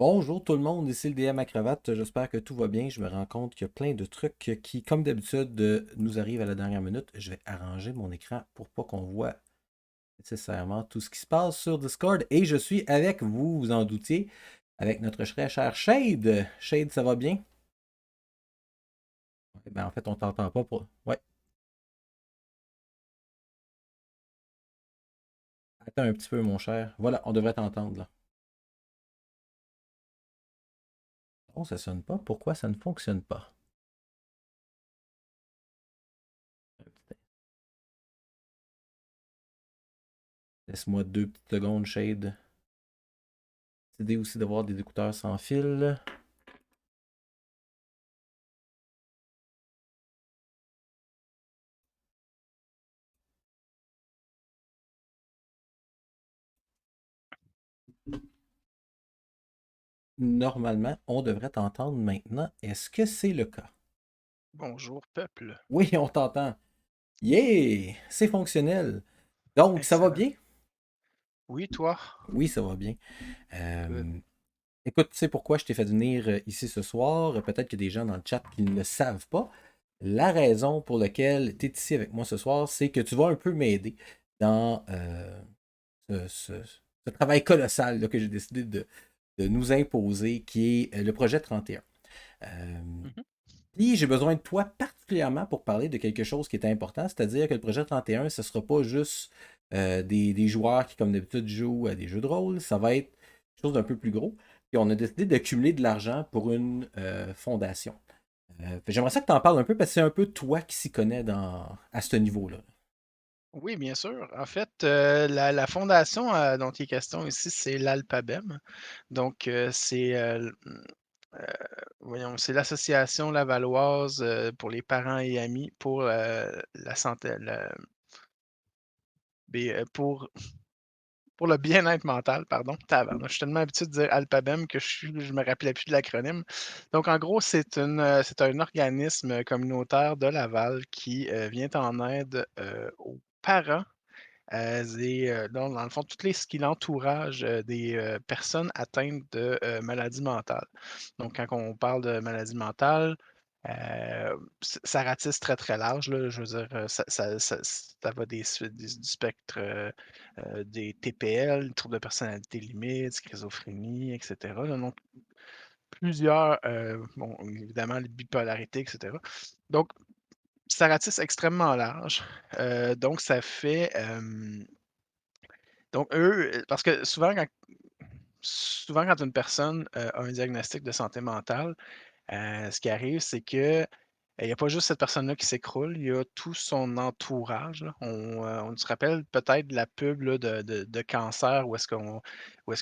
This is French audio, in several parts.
Bonjour tout le monde, ici le DM à cravate. J'espère que tout va bien. Je me rends compte qu'il y a plein de trucs qui, comme d'habitude, nous arrivent à la dernière minute. Je vais arranger mon écran pour pas qu'on voit nécessairement tout ce qui se passe sur Discord. Et je suis avec vous, vous en doutiez, avec notre très cher Shade. Shade, ça va bien? Ouais, ben, en fait, on t'entend pas pour. Ouais, attends un petit peu, mon cher. Voilà, on devrait t'entendre là. Oh, ça sonne pas. Pourquoi ça ne fonctionne pas? Laisse-moi 2 petites secondes, Shade. C'est idée aussi d'avoir des écouteurs sans fil. Normalement, on devrait t'entendre maintenant. Est-ce que c'est le cas? Bonjour peuple. Oui, on t'entend. Yeah! C'est fonctionnel. Donc, ça va Excellent. bien? Oui, toi? Oui, ça va bien. Good. Euh, Écoute, tu sais pourquoi je t'ai fait venir ici ce soir? Peut-être qu'il y a des gens dans le chat qui ne le savent pas. La raison pour laquelle tu es ici avec moi ce soir, c'est que tu vas un peu m'aider dans ce, ce- ce travail colossal là, que j'ai décidé de nous imposer, qui est le projet 31. Euh, Mhm. Puis j'ai besoin de toi particulièrement pour parler de quelque chose qui est important, c'est-à-dire que le projet 31, ce ne sera pas juste des joueurs qui, comme d'habitude, jouent à des jeux de rôle, ça va être quelque chose d'un peu plus gros. Puis on a décidé d'accumuler de l'argent pour une fondation. J'aimerais ça que tu en parles un peu parce que c'est un peu toi qui s'y connais à ce niveau-là. Oui, bien sûr. En fait, la fondation dont il est question ici, c'est l'Alpabem. Donc, euh, voyons, c'est l'Association lavalloise pour les parents et amis pour la santé, pour le bien-être mental, pardon. Tabarnak, je suis tellement habitué de dire Alphabem que je me rappelais plus de l'acronyme. Donc, en gros, c'est un organisme communautaire de Laval qui vient en aide aux parents dans le fond, ce qui est l'entourage des personnes atteintes de maladies mentales. Donc, quand on parle de maladie mentale, ça ratisse très, très large, là. Je veux dire, ça va du spectre des TPL, troubles de personnalité limite, schizophrénie, etc. Là. Donc, plusieurs, bon, évidemment, les bipolarités, etc. Donc, ça ratisse extrêmement large. Donc, ça fait. Donc, eux, parce que souvent quand une personne a un diagnostic de santé mentale, ce qui arrive, c'est que il n'y a pas juste cette personne-là qui s'écroule, il y a tout son entourage, là. On se rappelle peut-être de la pub là, de cancer où est-ce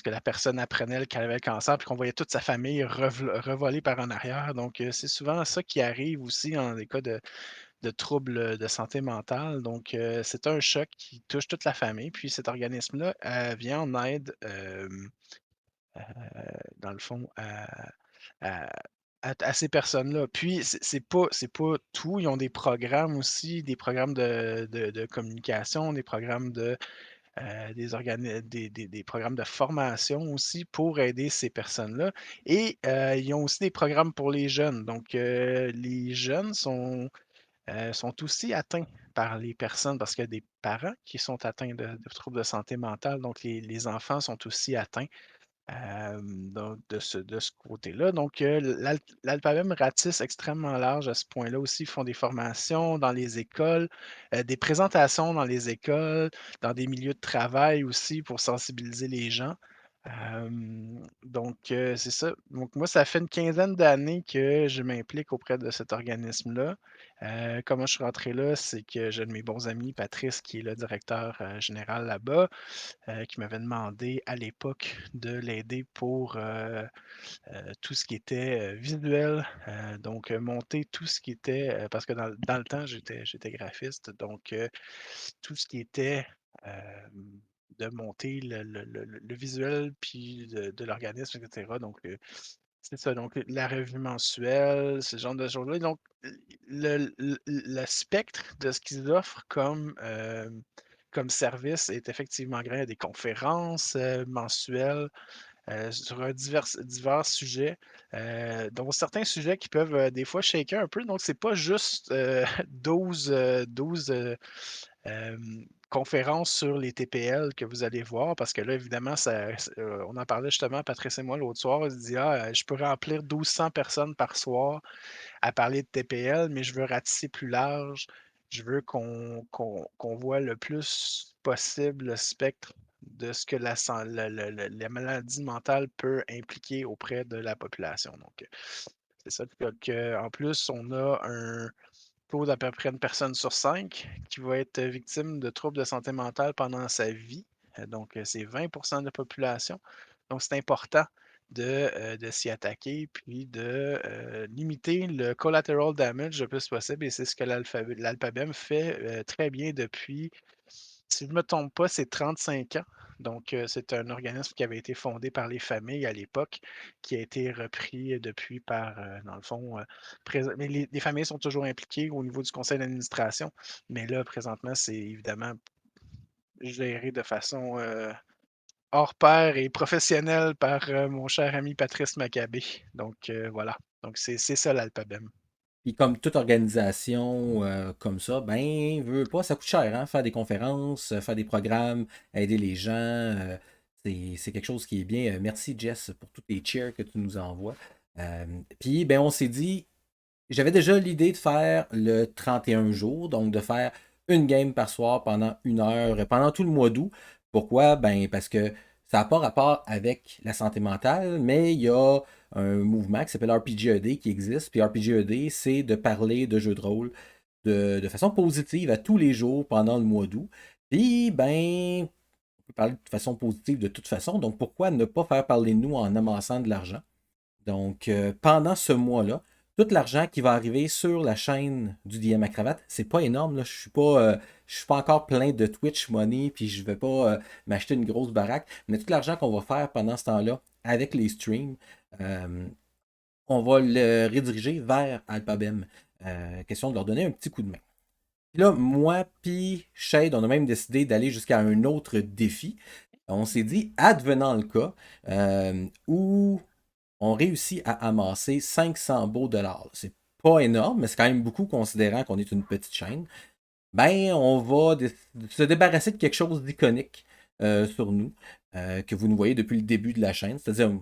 que la personne apprenait qu'elle avait le cancer, puis qu'on voyait toute sa famille revoler par en arrière. Donc, c'est souvent ça qui arrive aussi en des cas de troubles de santé mentale. Donc, c'est un choc qui touche toute la famille. Puis cet organisme-là vient en aide, heu, dans le fond, à à ces personnes-là. Puis c'est pas tout, ils ont des programmes aussi, des programmes de communication, des programmes des programmes de formation aussi pour aider ces personnes-là et ils ont aussi des programmes pour les jeunes. Donc, les jeunes sont aussi atteints par les personnes parce qu'il y a des parents qui sont atteints de troubles de santé mentale, donc les enfants sont aussi atteints. Donc de ce côté-là. Donc, l'Alphabet ratisse extrêmement large à ce point-là aussi. Ils font des formations dans les écoles, des présentations dans les écoles, dans des milieux de travail aussi pour sensibiliser les gens. Donc, c'est ça. Donc, moi, ça fait une quinzaine d'années que je m'implique auprès de cet organisme-là. Comment je suis rentré là, c'est que j'ai un de mes bons amis, Patrice, qui est le directeur général là-bas, qui m'avait demandé à l'époque de l'aider pour tout ce qui était visuel, donc monter tout ce qui était, parce que dans le temps, j'étais graphiste, donc tout ce qui était de monter le visuel puis de l'organisme, etc. Donc, c'est ça, donc la revue mensuelle, ce genre de choses-là. Donc, le spectre de ce qu'ils offrent comme service est effectivement grand. Il y a des conférences mensuelles, sur divers sujets, dont certains sujets qui peuvent des fois shaker un peu. Donc, c'est pas juste 12 conférences sur les TPL que vous allez voir, parce que là, évidemment, on en parlait justement, Patrice et moi, l'autre soir. On se dit, je peux remplir 1200 personnes par soir à parler de TPL, mais je veux ratisser plus large. Je veux qu'on voit le plus possible le spectre de ce que la maladie mentale peut impliquer auprès de la population. Donc, c'est ça. En plus, on a un taux d'à peu près une personne sur 5 qui va être victime de troubles de santé mentale pendant sa vie. Donc, c'est 20% de la population. Donc, c'est important de s'y attaquer puis de limiter le collateral damage le plus possible. Et c'est ce que l'Alphabem fait très bien depuis, si je ne me trompe pas, c'est 35 ans. Donc, c'est un organisme qui avait été fondé par les familles à l'époque, qui a été repris depuis par, dans le fond, mais les familles sont toujours impliquées au niveau du conseil d'administration, mais là, présentement, c'est évidemment géré de façon hors pair et professionnelle par mon cher ami Patrice Maccabé. Donc, voilà. Donc, c'est ça l'Alphabem. Puis comme toute organisation comme ça, ben, veut pas, ça coûte cher, hein, faire des conférences, faire des programmes, aider les gens. C'est quelque chose qui est bien. Merci Jess pour tous les cheers que tu nous envoies. Puis ben, on s'est dit, j'avais déjà l'idée de faire le 31 jours, donc de faire une game par soir pendant 1 heure, pendant tout le mois d'août. Pourquoi? Ben parce que ça n'a pas rapport avec la santé mentale, mais il y a un mouvement qui s'appelle RPGED qui existe. Puis RPGED, c'est de parler de jeux de rôle de façon positive à tous les jours pendant le mois d'août. Puis, ben, on peut parler de façon positive de toute façon. Donc, pourquoi ne pas faire parler de nous en amassant de l'argent? Donc, pendant ce mois-là, tout l'argent qui va arriver sur la chaîne du DM à cravate, c'est pas énorme. Là. Je suis pas encore plein de Twitch money, puis je vais pas m'acheter une grosse baraque. Mais tout l'argent qu'on va faire pendant ce temps-là avec les streams, euh, on va le rediriger vers Alphabem. Question de leur donner un petit coup de main. Puis là, moi puis Shade, on a même décidé d'aller jusqu'à un autre défi. On s'est dit, advenant le cas, où on réussit à amasser 500 beaux dollars. C'est pas énorme, mais c'est quand même beaucoup considérant qu'on est une petite chaîne. Ben, on va se débarrasser de quelque chose d'iconique sur nous, que vous nous voyez depuis le début de la chaîne. C'est-à-dire,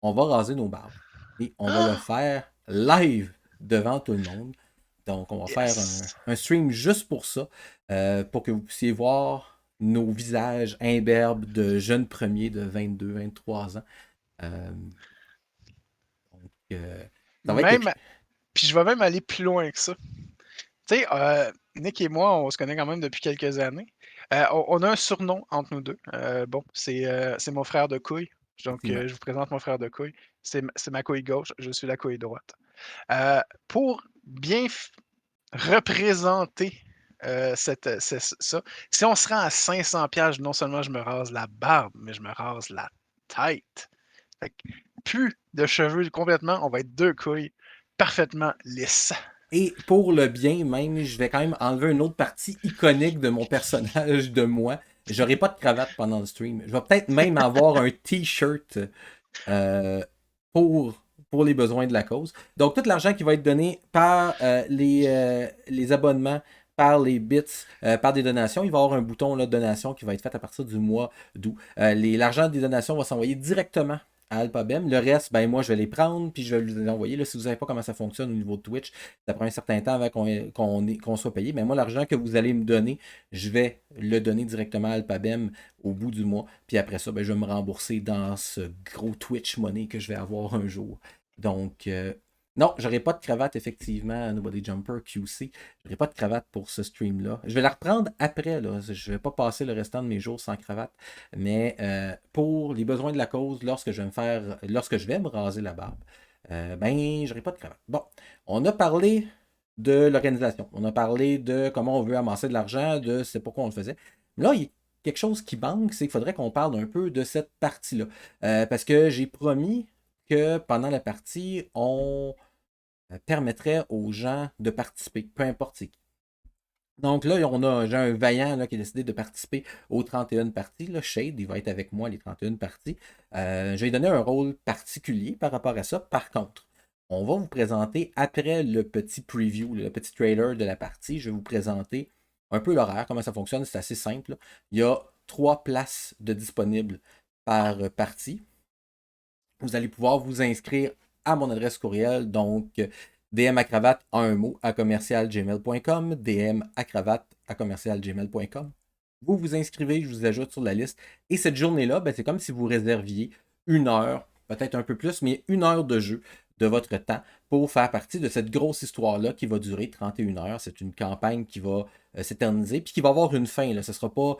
on va raser nos barbes. Et on va le Ah! faire live devant tout le monde. Donc, on va faire Yes! un stream juste pour ça, pour que vous puissiez voir nos visages imberbes de jeunes premiers de 22, 23 ans. Euh, donc, ça va être quelque Même, puis je vais même aller plus loin que ça. Tu sais, Nick et moi, on se connaît quand même depuis quelques années. On a un surnom entre nous deux. Bon, c'est mon frère de couille. Donc, effectivement. je vous présente mon frère de couille. C'est ma couille gauche, je suis la couille droite. Pour bien représenter ça, si on se rend à 500 pièges, non seulement je me rase la barbe, mais je me rase la tête. Fait que plus de cheveux complètement, on va être deux couilles parfaitement lisses. Et pour le bien, même, je vais quand même enlever une autre partie iconique de mon personnage, de moi. J'aurai pas de cravate pendant le stream. Je vais peut-être même avoir un t-shirt euh, pour, pour les besoins de la cause. Donc, tout l'argent qui va être donné par les abonnements, par les bits, par des donations, il va y avoir un bouton là, de donation qui va être fait à partir du mois d'août. L'argent des donations va s'envoyer directement à Alphabem. Le reste, ben moi, je vais les prendre puis je vais les envoyer. Là, si vous ne savez pas comment ça fonctionne au niveau de Twitch, ça prend un certain temps avant qu'on soit payé. Mais moi, l'argent que vous allez me donner, je vais le donner directement à Alphabem au bout du mois. Puis après ça, ben, je vais me rembourser dans ce gros Twitch money que je vais avoir un jour. Donc, non, j'aurai pas de cravate, effectivement, Nobody Jumper QC. J'aurai pas de cravate pour ce stream-là. Je vais la reprendre après, là. Je vais pas passer le restant de mes jours sans cravate. Mais pour les besoins de la cause, lorsque je vais me raser la barbe, ben, j'aurai pas de cravate. Bon, on a parlé de l'organisation. On a parlé de comment on veut amasser de l'argent, de c'est pourquoi on le faisait. Là, il y a quelque chose qui manque, c'est qu'il faudrait qu'on parle un peu de cette partie-là. Parce que j'ai promis que pendant la partie, on permettrait aux gens de participer, peu importe c'est qui. Donc là, j'ai un vaillant là, qui a décidé de participer aux 31 parties. Là, Shade, il va être avec moi les 31 parties. Je vais lui donner un rôle particulier par rapport à ça. Par contre, on va vous présenter, après le petit preview, le petit trailer de la partie, je vais vous présenter un peu l'horaire, comment ça fonctionne. C'est assez simple. Il y a 3 places de disponibles par partie. Vous allez pouvoir vous inscrire à mon adresse courriel, donc DM à cravate en un mot à commercialgmail.com, DM à cravate à commercialgmail.com. Vous vous inscrivez, je vous ajoute sur la liste. Et cette journée-là, ben, c'est comme si vous réserviez 1 heure, peut-être un peu plus, mais 1 heure de jeu de votre temps pour faire partie de cette grosse histoire-là qui va durer 31 heures. C'est une campagne qui va s'éterniser, puis qui va avoir une fin. Là. Ce ne sera pas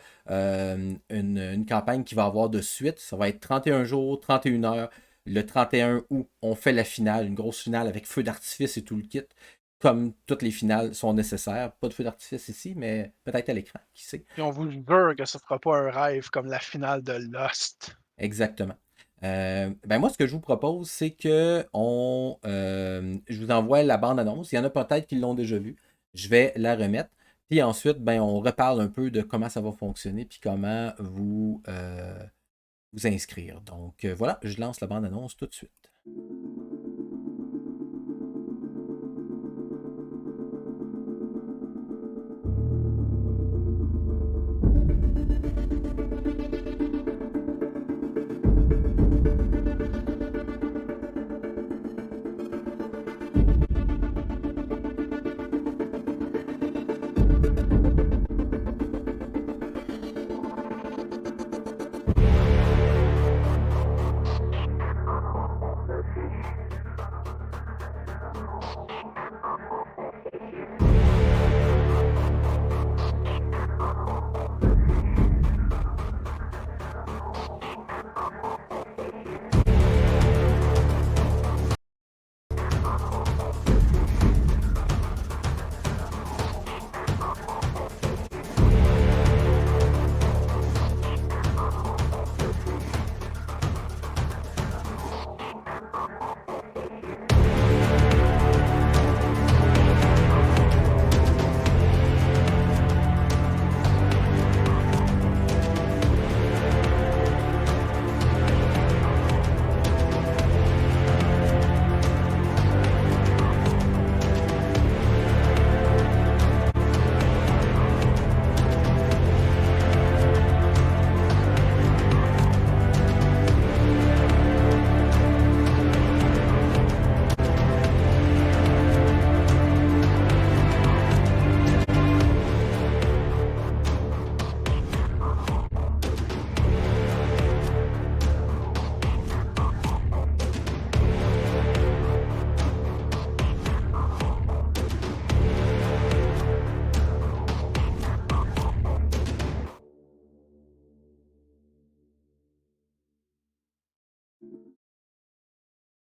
une campagne qui va avoir de suite. Ça va être 31 jours, 31 heures. Le 31 août, on fait la finale, une grosse finale avec feu d'artifice et tout le kit. Comme toutes les finales sont nécessaires. Pas de feu d'artifice ici, mais peut-être à l'écran, qui sait. Et on vous jure que ce ne sera pas un rêve comme la finale de Lost. Exactement. Ben moi, ce que je vous propose, c'est que je vous envoie la bande-annonce. Il y en a peut-être qui l'ont déjà vue. Je vais la remettre. Puis ensuite, ben, on reparle un peu de comment ça va fonctionner, puis comment vous inscrire. Donc voilà, je lance la bande-annonce tout de suite.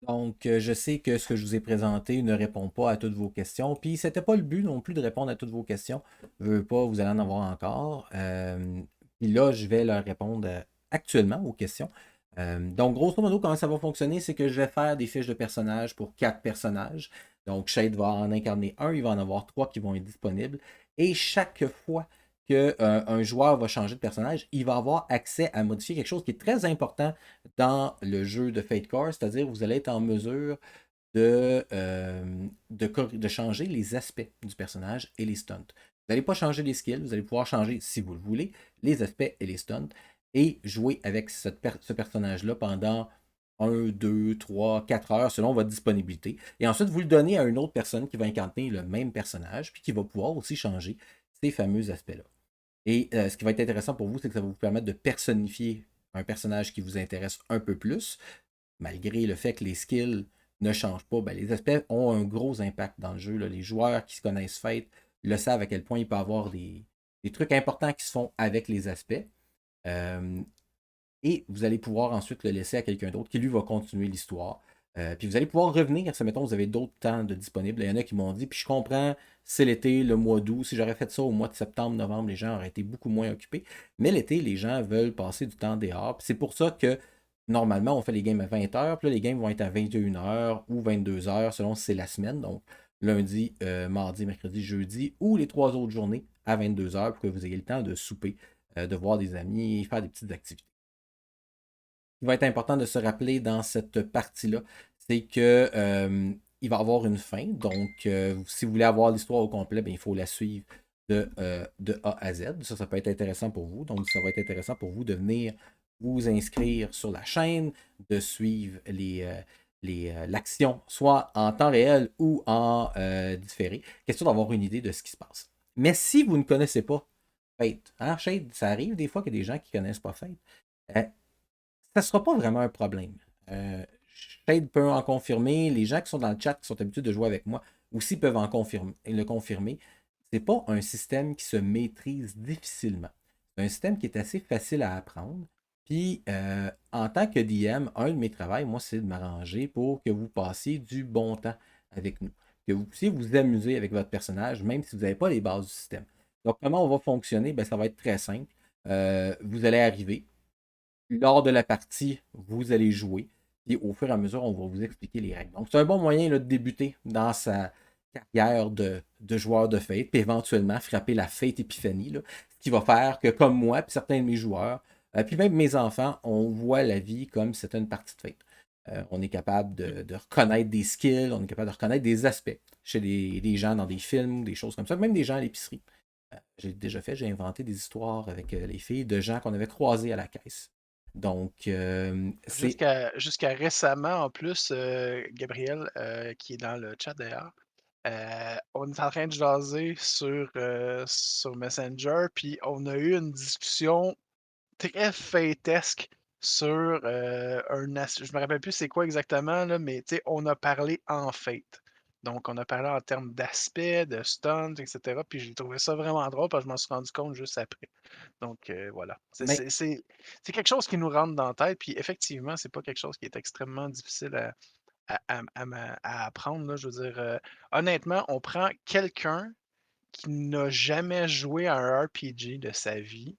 Donc, je sais que ce que je vous ai présenté ne répond pas à toutes vos questions. Puis, c'était pas le but non plus de répondre à toutes vos questions. Je veux pas, vous allez en avoir encore. Puis là, je vais leur répondre actuellement aux questions. Donc, grosso modo, comment ça va fonctionner, c'est que je vais faire des fiches de personnages pour 4 personnages. Donc, Shade va en incarner un, il va en avoir 3 qui vont être disponibles. Et chaque fois qu'un joueur va changer de personnage, il va avoir accès à modifier quelque chose qui est très important dans le jeu de Fate Core, c'est-à-dire vous allez être en mesure de changer les aspects du personnage et les stunts. Vous n'allez pas changer les skills, vous allez pouvoir changer, si vous le voulez, les aspects et les stunts et jouer avec ce personnage-là pendant 1, 2, 3, 4 heures selon votre disponibilité. Et ensuite, vous le donnez à une autre personne qui va incarner le même personnage puis qui va pouvoir aussi changer ces fameux aspects-là. Et ce qui va être intéressant pour vous, c'est que ça va vous permettre de personnifier un personnage qui vous intéresse un peu plus, malgré le fait que les skills ne changent pas. Ben, les aspects ont un gros impact dans le jeu. Là. Les joueurs qui se connaissent Fate le savent à quel point il peut y avoir des trucs importants qui se font avec les aspects. Et vous allez pouvoir ensuite le laisser à quelqu'un d'autre qui, lui, va continuer l'histoire. Puis vous allez pouvoir revenir, si mettons vous avez d'autres temps de disponibles. Il y en a qui m'ont dit, puis je comprends, c'est l'été, le mois d'août. Si j'aurais fait ça au mois de septembre, novembre, les gens auraient été beaucoup moins occupés. Mais l'été, les gens veulent passer du temps dehors. Puis c'est pour ça que normalement, on fait les games à 20h, puis là, les games vont être à 21h ou 22h selon si c'est la semaine. Donc lundi, mardi, mercredi, jeudi, ou les 3 autres journées à 22h pour que vous ayez le temps de souper, de voir des amis, faire des petites activités. Ce qui va être important de se rappeler dans cette partie-là, c'est que il va y avoir une fin. Donc, si vous voulez avoir l'histoire au complet, bien, il faut la suivre de A à Z. Ça peut être intéressant pour vous. Donc, ça va être intéressant pour vous de venir vous inscrire sur la chaîne, de suivre l'action, soit en temps réel ou en différé. Question d'avoir une idée de ce qui se passe. Mais si vous ne connaissez pas Fate, hein, Shade, ça arrive des fois qu'il y a des gens qui ne connaissent pas Fate. Euh, ça ne sera pas vraiment un problème. Shade peut en confirmer. Les gens qui sont dans le chat, qui sont habitués de jouer avec moi, aussi peuvent le confirmer. Ce n'est pas un système qui se maîtrise difficilement. C'est un système qui est assez facile à apprendre. Puis, en tant que DM, un de mes travaux, moi, c'est de m'arranger pour que vous passiez du bon temps avec nous. Que vous puissiez vous amuser avec votre personnage, même si vous n'avez pas les bases du système. Donc, comment on va fonctionner? Ben, ça va être très simple. Vous allez arriver, lors de la partie, vous allez jouer. Et au fur et à mesure, on va vous expliquer les règles. Donc, c'est un bon moyen là, de débuter dans sa carrière de joueur de Fate, puis éventuellement frapper la Fate Épiphanie, là, ce qui va faire que, comme moi, puis certains de mes joueurs, puis même mes enfants, on voit la vie comme c'était une partie de Fate. On est capable de reconnaître des skills, on est capable de reconnaître des aspects chez des gens dans des films, des choses comme ça, même des gens à l'épicerie. J'ai inventé des histoires avec les filles de gens qu'on avait croisés à la caisse. Donc, c'est Jusqu'à récemment, en plus, Gabriel, qui est dans le chat d'ailleurs, on est en train de jaser sur Messenger, puis on a eu une discussion très fêtesque sur je me rappelle plus c'est quoi exactement, là, mais on a parlé en fête. Donc, on a parlé en termes d'aspect, de stunt, etc. Puis j'ai trouvé ça vraiment drôle parce que je m'en suis rendu compte juste après. Donc, voilà. mais C'est quelque chose qui nous rentre dans la tête. Puis effectivement, c'est pas quelque chose qui est extrêmement difficile à apprendre, là. Je veux dire, honnêtement, on prend quelqu'un qui n'a jamais joué à un RPG de sa vie,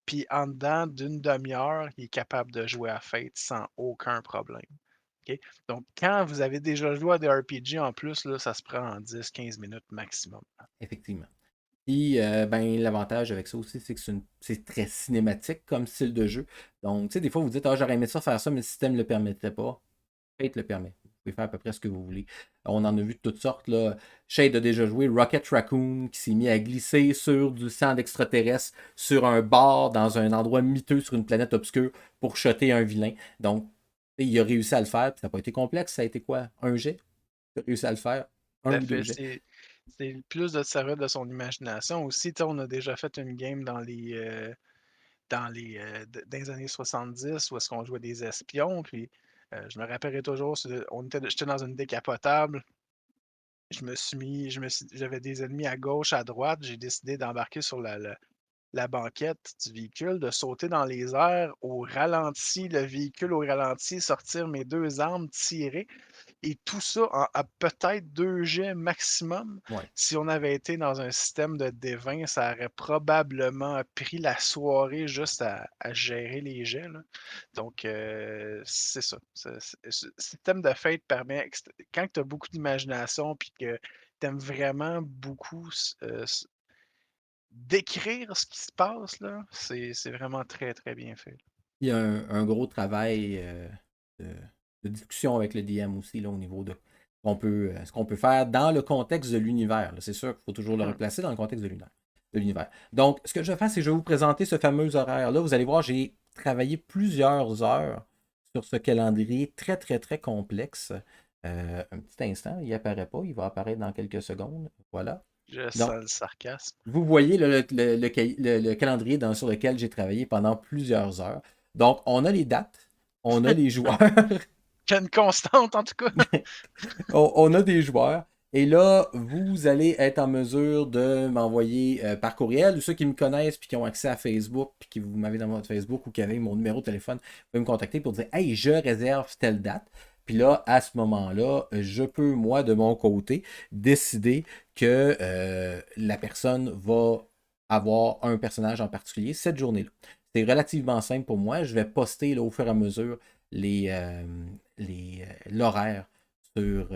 puis en dedans d'une demi-heure, il est capable de jouer à Fate sans aucun problème. OK? Donc, quand vous avez déjà joué à des RPG en plus, là, ça se prend en 10-15 minutes maximum. effectivement. Puis, ben, l'avantage avec ça aussi, c'est que c'est très cinématique comme style de jeu. Donc, tu sais, des fois, vous dites, ah, j'aurais aimé ça faire ça, mais le système ne le permettait pas. Fate le permet. Vous pouvez faire à peu près ce que vous voulez. On en a vu de toutes sortes. Là. Shade a déjà joué Rocket Raccoon qui s'est mis à glisser sur du sang d'extraterrestre sur un bar dans un endroit miteux sur une planète obscure pour shotter un vilain. Donc, il a réussi à le faire. Puis ça n'a pas été complexe. Ça a été quoi? Un jet? Il a réussi à le faire. Tout Un à ou deux fait. jets. C'est plus de servir de son imagination. Aussi, on a déjà fait une game dans les années 70 où est-ce qu'on jouait des espions. Puis je me rappellerai toujours, j'étais dans une décapotable. J'avais des ennemis à gauche, à droite. J'ai décidé d'embarquer sur la banquette du véhicule, de sauter dans les airs au ralenti, le véhicule au ralenti, sortir mes deux armes, tirer. Et tout ça à peut-être 2 jets maximum. Ouais, Si on avait été dans un système de D20, ça aurait probablement pris la soirée juste à gérer les jets, là. Donc, c'est ça. Ce système de fate permet, quand tu as beaucoup d'imagination puis que tu aimes vraiment beaucoup décrire ce qui se passe, là, c'est vraiment très, très bien fait. il y a un gros travail de, de discussion avec le DM aussi là, au niveau de ce qu'on peut faire dans le contexte de l'univers. C'est sûr qu'il faut toujours le Mhm. replacer dans le contexte de l'univers. Donc, ce que je vais faire, c'est que je vais vous présenter ce fameux horaire-là. Vous allez voir, j'ai travaillé plusieurs heures sur ce calendrier très, très, très complexe. Un petit instant, il n'apparaît pas, il va apparaître dans quelques secondes. Voilà. Je Donc, sens le sarcasme. vous voyez le calendrier sur lequel j'ai travaillé pendant plusieurs heures. Donc, on a les dates, on a les joueurs, Qu'il y a une constante, en tout cas. on a des joueurs. Et là, vous allez être en mesure de m'envoyer par courriel, ou ceux qui me connaissent puis qui ont accès à Facebook, puis qui vous m'avez dans votre Facebook ou qui avez mon numéro de téléphone, vous pouvez me contacter pour dire Hey, je réserve telle date. Puis là, à ce moment-là, je peux, moi, de mon côté, décider que la personne va avoir un personnage en particulier cette journée-là. C'est relativement simple pour moi. Je vais poster là, au fur et à mesure l'horaire sur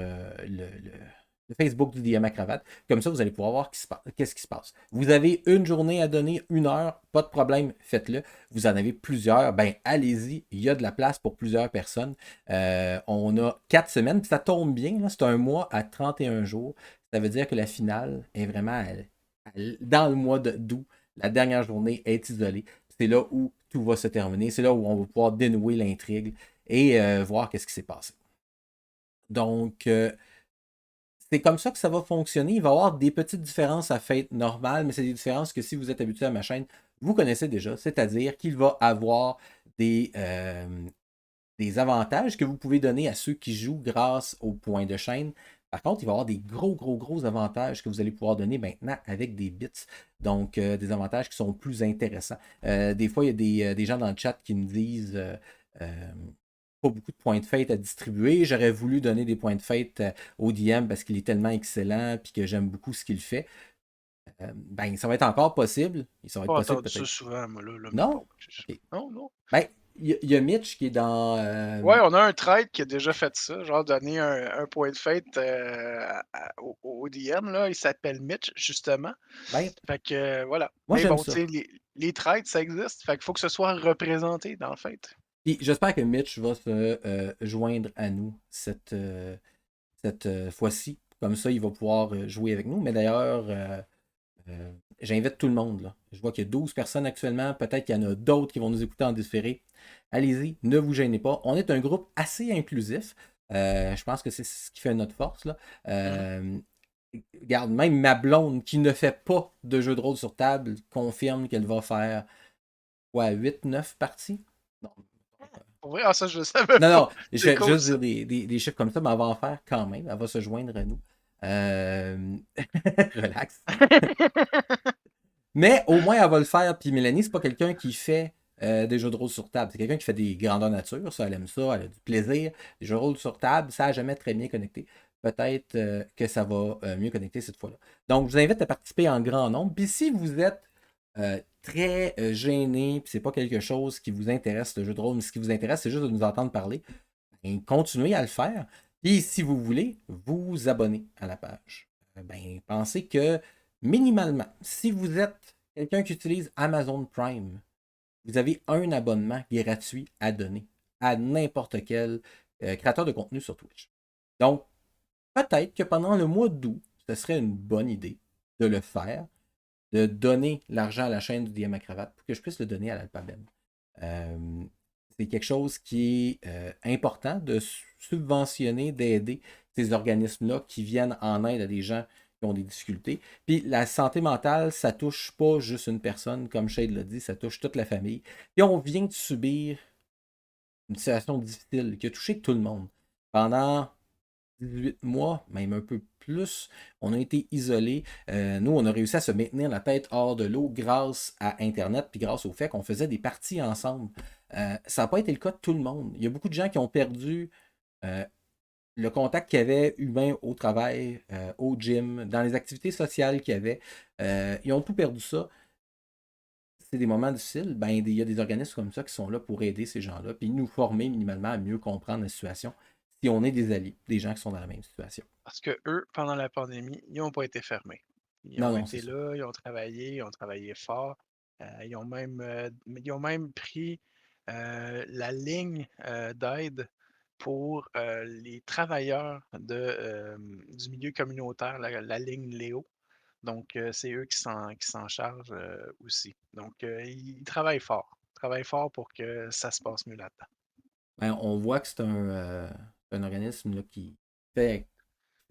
le Facebook du DM à cravate. Comme ça, vous allez pouvoir voir qu'est-ce qui se passe. Vous avez une journée à donner, 1 heure, pas de problème, faites-le. Vous en avez plusieurs, ben allez-y, il y a de la place pour plusieurs personnes. On a 4 semaines, puis ça tombe bien, c'est un mois à 31 jours. Ça veut dire que la finale est vraiment dans le mois d'août. La dernière journée est isolée. C'est là où tout va se terminer. C'est là où on va pouvoir dénouer l'intrigue et voir qu'est-ce qui s'est passé. Donc, c'est comme ça que ça va fonctionner. Il va y avoir des petites différences à fête normale, mais c'est des différences que si vous êtes habitué à ma chaîne, vous connaissez déjà. C'est-à-dire qu'il va avoir des, euh, des avantages que vous pouvez donner à ceux qui jouent grâce aux points de chaîne. Par contre, il va y avoir des gros avantages que vous allez pouvoir donner maintenant avec des bits. Donc, des avantages qui sont plus intéressants. Des fois, il y a des gens dans le chat qui me disent pas beaucoup de points de fête à distribuer. J'aurais voulu donner des points de fête au DM parce qu'il est tellement excellent et que j'aime beaucoup ce qu'il fait. Ben, ça va être encore possible. Ça va être Pas possible entendu ça peut-être. souvent, moi, là, mais Non? bon. Ok. Non, non. Ben, il y a Mitch qui est dans. Ouais, on a un trade qui a déjà fait ça, genre donner un point de fête au DM, là. Il s'appelle Mitch, justement. Ben, Fait que voilà. moi, Mais j'aime bon, tu ça. sais, les trades, ça existe. Fait qu'il faut que ce soit représenté dans le fait. Puis j'espère que Mitch va se joindre à nous cette fois-ci. Comme ça, il va pouvoir jouer avec nous. Mais d'ailleurs, j'invite tout le monde. Là. Je vois qu'il y a 12 personnes actuellement. Peut-être qu'il y en a d'autres qui vont nous écouter en différé. Allez-y, ne vous gênez pas. On est un groupe assez inclusif. Je pense que c'est ce qui fait notre force. Là. Mhm. Regarde, même ma blonde qui ne fait pas de jeu de rôle sur table confirme qu'elle va faire quoi, 8-9 parties. Non, Pour vrai, ah, ça, je le savais non, pas. non, je C'est vais cool, juste ça. dire des chiffres comme ça, mais elle va en faire quand même. Elle va se joindre à nous. Relax. Mais au moins, elle va le faire. Puis Mélanie, c'est pas quelqu'un qui fait des jeux de rôle sur table. C'est quelqu'un qui fait des grandeurs nature. Ça, elle aime ça. Elle a du plaisir. Des jeux de rôle sur table, ça n'a jamais très bien connecté. Peut-être que ça va mieux connecter cette fois-là. Donc, je vous invite à participer en grand nombre. Puis si vous êtes très gêné, puis c'est pas quelque chose qui vous intéresse, le jeu de rôle, mais ce qui vous intéresse, c'est juste de nous entendre parler, ben, continuez à le faire. Puis si vous voulez, vous abonner à la page. Ben, pensez que minimalement, si vous êtes quelqu'un qui utilise Amazon Prime, vous avez un abonnement gratuit à donner à n'importe quel créateur de contenu sur Twitch. Donc, peut-être que pendant le mois d'août, ce serait une bonne idée de le faire, de donner l'argent à la chaîne du DM à cravate pour que je puisse le donner à l'Alphabem. C'est quelque chose qui est important de subventionner, d'aider ces organismes-là qui viennent en aide à des gens qui ont des difficultés. Puis la santé mentale, ça touche pas juste une personne, comme Shade l'a dit, ça touche toute la famille. Puis on vient de subir une situation difficile qui a touché tout le monde. Pendant 18 mois, même un peu plus, on a été isolés. Nous, on a réussi à se maintenir la tête hors de l'eau grâce à Internet, puis grâce au fait qu'on faisait des parties ensemble. Ça n'a pas été le cas de tout le monde. Il y a beaucoup de gens qui ont perdu euh, le contact qu'il y avait humain au travail, au gym, dans les activités sociales qu'il y avait. Ils ont tout perdu ça. C'est des moments difficiles. Ben, il y a des organismes comme ça qui sont là pour aider ces gens-là, puis nous former minimalement à mieux comprendre la situation si on est des alliés, des gens qui sont dans la même situation. Parce que eux, pendant la pandémie, ils n'ont pas été fermés. Ils Non, ont non, c'est été ça. là, ils ont travaillé fort. Ils ont même pris la ligne d'aide pour les travailleurs du milieu communautaire, la ligne Léo. Donc, c'est eux qui s'en chargent aussi. Donc, ils travaillent fort pour que ça se passe mieux là-dedans. Ben, on voit que c'est un organisme là, fait,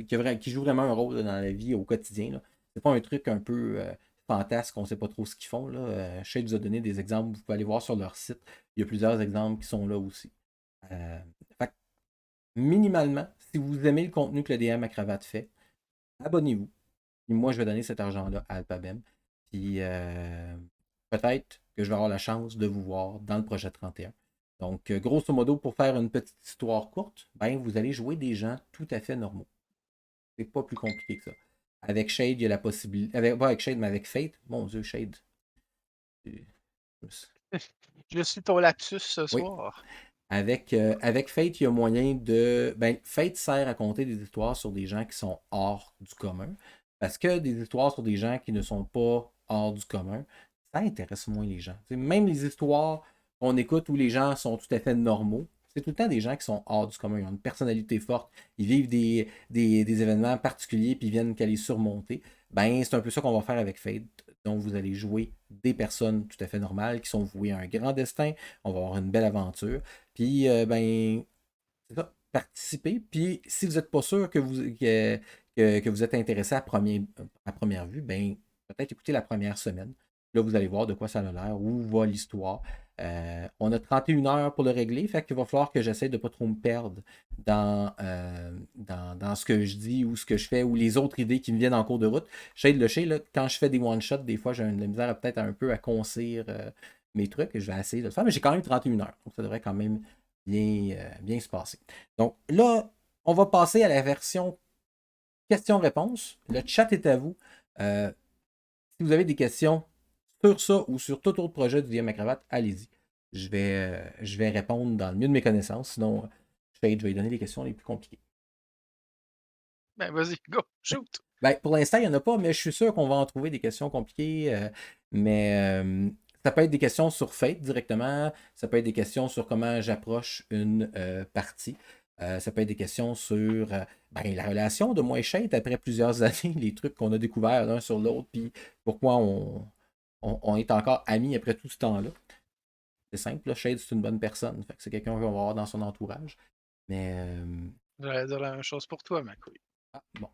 qui joue vraiment un rôle là, dans la vie au quotidien. Là. C'est pas un truc un peu fantasque, on sait pas trop ce qu'ils font. Là. Shade vous a donné des exemples, vous pouvez aller voir sur leur site. Il y a plusieurs exemples qui sont là aussi. Euh, fait que, minimalement, si vous aimez le contenu que le DM à cravate fait, abonnez-vous. Puis moi, je vais donner cet argent-là à Alphabem. Puis peut-être que je vais avoir la chance de vous voir dans le projet 31. Donc, grosso modo, pour faire une petite histoire courte, ben, vous allez jouer des gens tout à fait normaux. C'est pas plus compliqué que ça. Avec Shade, il y a la possibilité. Pas avec Shade, mais avec Fate. Mon Dieu, Shade. Je suis ton lapsus ce Oui. soir. Avec Fate, il y a moyen de. Ben, Fate sert à compter des histoires sur des gens qui sont hors du commun. Parce que des histoires sur des gens qui ne sont pas hors du commun, ça intéresse moins les gens. T'sais, même les histoires qu'on écoute où les gens sont tout à fait normaux, c'est tout le temps des gens qui sont hors du commun. Ils ont une personnalité forte, ils vivent des événements particuliers puis ils viennent qu'à les surmonter. Ben, c'est un peu ça qu'on va faire avec Fate. Donc, vous allez jouer des personnes tout à fait normales qui sont vouées à un grand destin. On va avoir une belle aventure. Puis, ben, c'est ça, participer. Puis, si vous n'êtes pas sûr que vous êtes intéressé à première vue, ben, peut-être écouter la première semaine. Là, vous allez voir de quoi ça a l'air, où va l'histoire. On a 31 heures pour le régler, fait qu'il va falloir que j'essaie de ne pas trop me perdre dans ce que je dis ou ce que je fais ou les autres idées qui me viennent en cours de route. Shade le shade, là, quand je fais des one-shots, des fois, j'ai de la misère peut-être un peu à concire mes trucs. Je vais essayer de le faire, mais j'ai quand même 31 heures. Donc, ça devrait quand même bien se passer. Donc là, on va passer à la version questions-réponses. Le chat est à vous. Si vous avez des questions sur ça ou sur tout autre projet du DM à cravate, allez-y. Je vais répondre dans le mieux de mes connaissances. Sinon, je vais lui donner les questions les plus compliquées. Ben, vas-y, go, shoot! Ben, pour l'instant, il n'y en a pas, mais je suis sûr qu'on va en trouver des questions compliquées. Mais ça peut être des questions sur Fate directement. Ça peut être des questions sur comment j'approche une partie. Ça peut être des questions sur ben, la relation de moi et Shade après plusieurs années, les trucs qu'on a découverts l'un sur l'autre, puis pourquoi on est encore amis après tout ce temps-là. C'est simple, là, Shade, c'est une bonne personne. Fait que c'est quelqu'un qu'on va avoir dans son entourage. Mais J'allais dire la même chose pour toi, ma couille. bon.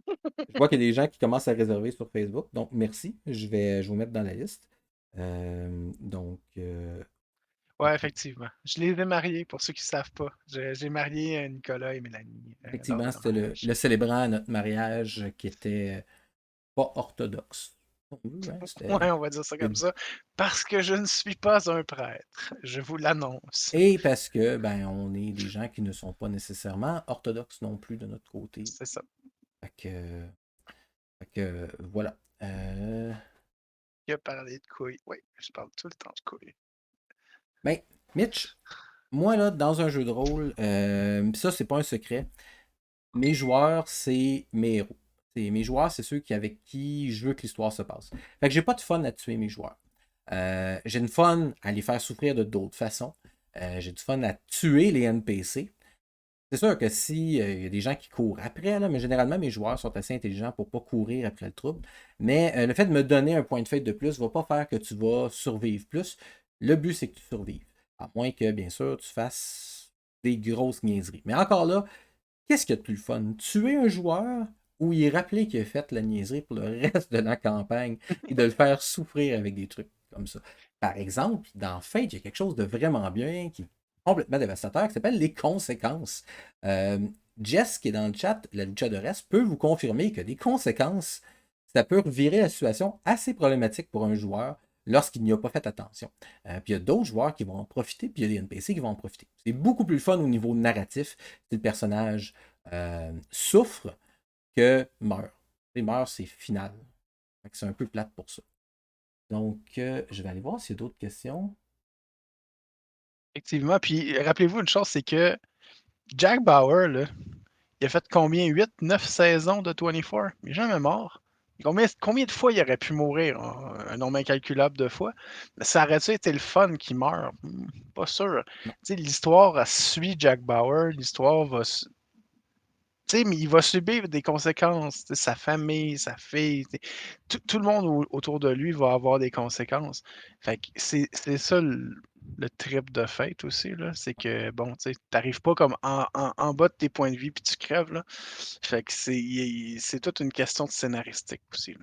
Je vois qu'il y a des gens qui commencent à réserver sur Facebook. Donc, merci. Je vais vous mettre dans la liste. Donc, Ouais, effectivement. Je les ai mariés, pour ceux qui ne savent pas. J'ai marié Nicolas et Mélanie lors de effectivement, leur c'était le mariage. célébrant à notre mariage qui était pas orthodoxe. Hein, Ouais, on va dire ça comme ça. Parce que je ne suis pas un prêtre. Je vous l'annonce. Et parce que ben, on est des gens qui ne sont pas nécessairement orthodoxes non plus de notre côté. C'est ça. Voilà. Il a parlé de couilles. Oui, je parle tout le temps de couilles. Ben, Mitch, moi là, dans un jeu de rôle, ça c'est pas un secret. Mes joueurs, c'est mes héros. Mes joueurs, c'est ceux avec qui je veux que l'histoire se passe. Fait que j'ai pas de fun à tuer mes joueurs. J'ai du fun à les faire souffrir de d'autres façons. J'ai du fun à tuer les NPC. C'est sûr que si il y a des gens qui courent après, là, mais généralement mes joueurs sont assez intelligents pour pas courir après le trouble. Mais le fait de me donner un point de fête de plus va pas faire que tu vas survivre plus. Le but, c'est que tu survives. À moins que, bien sûr, tu fasses des grosses niaiseries. Mais encore là, qu'est-ce qu'il y a de plus fun? Tuer un joueur ou y rappeler qu'il a fait la niaiserie pour le reste de la campagne et de le faire souffrir avec des trucs comme ça. Par exemple, dans Fate, il y a quelque chose de vraiment bien qui est complètement dévastateur qui s'appelle les conséquences. Euh, Jess, qui est dans le chat, la luchadoresse, peut vous confirmer que des conséquences, ça peut virer la situation assez problématique pour un joueur lorsqu'il n'y a pas fait attention. Puis il y a d'autres joueurs qui vont en profiter, puis il y a des NPC qui vont en profiter. C'est beaucoup plus fun au niveau narratif si le personnage souffre que meurt. Et meurt, c'est final. C'est un peu plate pour ça. Donc, je vais aller voir s'il y a d'autres questions. Effectivement. Puis rappelez-vous une chose, c'est que Jack Bauer, là, il a fait combien? 8, 9 saisons de 24? Il n'est jamais mort. Combien de fois il aurait pu mourir? Un nombre incalculable de fois. Ça aurait-tu été le fun qu'il meure? Pas sûr. Non. Tu sais, l'histoire elle suit Jack Bauer. L'histoire va. Tu sais, mais il va subir des conséquences. Tu sais, sa famille, sa fille, tu sais, tout le monde autour de lui va avoir des conséquences. Fait que c'est ça le trip de fête aussi, là. C'est que, bon, tu sais, t'arrives pas comme en bas de tes points de vie puis tu crèves, là. Fait que c'est toute une question de scénaristique aussi,